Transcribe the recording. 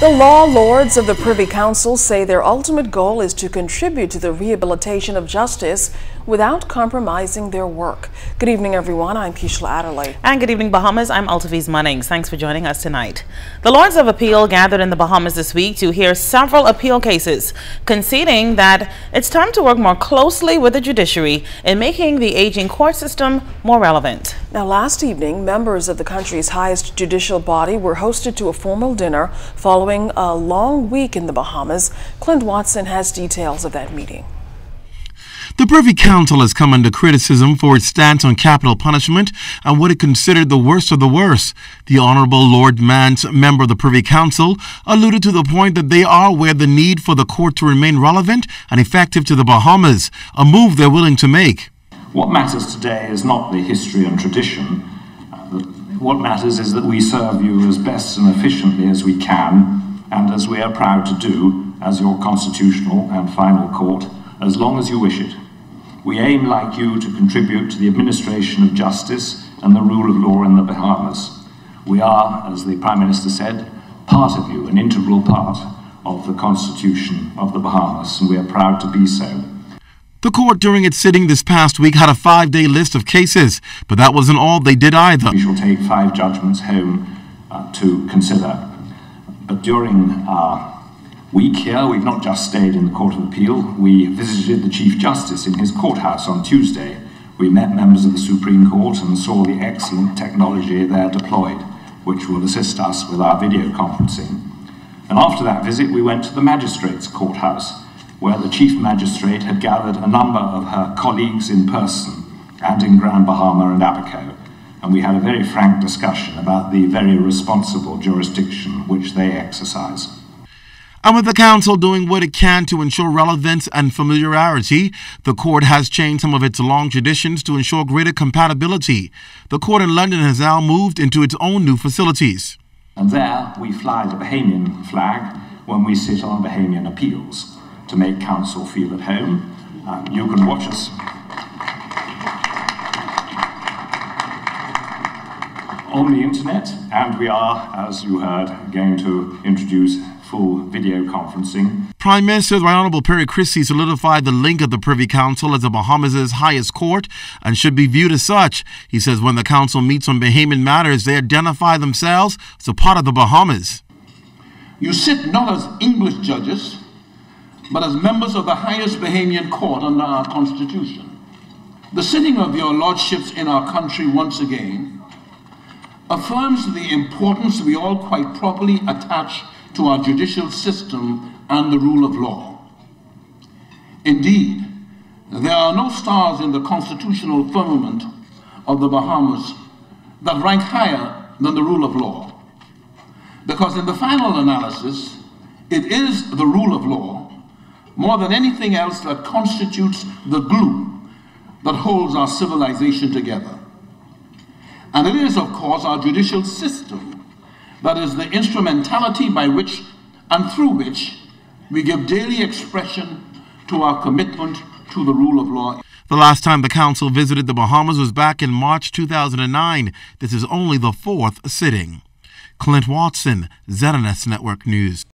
The law lords of the Privy Council say their ultimate goal is to contribute to the rehabilitation of justice without compromising their work. Good evening, everyone. I'm Keishla Adderley. And good evening, Bahamas. I'm Altaviz Munnings. Thanks for joining us tonight. The Lords of Appeal gathered in the Bahamas this week to hear several appeal cases, conceding that it's time to work more closely with the judiciary in making the aging court system more relevant. Now, last evening, members of the country's highest judicial body were hosted to a formal dinner following a long week in the Bahamas. Clint has details of that meeting. The Privy Council has come under criticism for its stance on capital punishment and what it considered the worst of the worst. The Honourable Lord Mance, member of the Privy Council, alluded to the point that they are aware of the need for the court to remain relevant and effective to the Bahamas, a move they're willing to make. What matters today is not the history and tradition. What matters is that we serve you as best and efficiently as we can, and as we are proud to do, as your constitutional and final court, as long as you wish it. We aim, like you, to contribute to the administration of justice and the rule of law in the Bahamas. We are, as the Prime Minister said, part of you, an integral part of the Constitution of the Bahamas, and we are proud to be so. The court, during its sitting this past week, had a 5-day list of cases, but that wasn't all they did either. We shall take 5 judgments home to consider. But during our week here, we've not just stayed in the Court of Appeal. We visited the Chief Justice in his courthouse on Tuesday. We met members of the Supreme Court and saw the excellent technology there deployed, which will assist us with our video conferencing. And after that visit, we went to the Magistrates' Courthouse, where the Chief Magistrate had gathered a number of her colleagues in person and in Grand Bahama and Abaco, and we had a very frank discussion about the very responsible jurisdiction which they exercise. And with the council doing what it can to ensure relevance and familiarity, the court has changed some of its long traditions to ensure greater compatibility. The court in London has now moved into its own new facilities. And there we fly the Bahamian flag when we sit on Bahamian appeals to make counsel feel at home. You can watch us on the internet, and we are, as you heard, going to introduce full video conferencing. Prime Minister the Honourable Christie solidified the link of the Privy Council as the Bahamas' highest court and should be viewed as such. He says when the council meets on Bahamian matters, they identify themselves as a part of the Bahamas. You sit not as English judges, but as members of the highest Bahamian court under our Constitution. The sitting of your lordships in our country once again affirms the importance we all quite properly attach to our judicial system and the rule of law. Indeed, there are no stars in the constitutional firmament of the Bahamas that rank higher than the rule of law. Because in the final analysis, it is the rule of law, more than anything else, that constitutes the glue that holds our civilization together. And it is, of course, our judicial system that is the instrumentality by which and through which we give daily expression to our commitment to the rule of law. The last time the council visited the Bahamas was back in March 2009. This is only the 4th sitting. Clint Watson, ZNS Network News.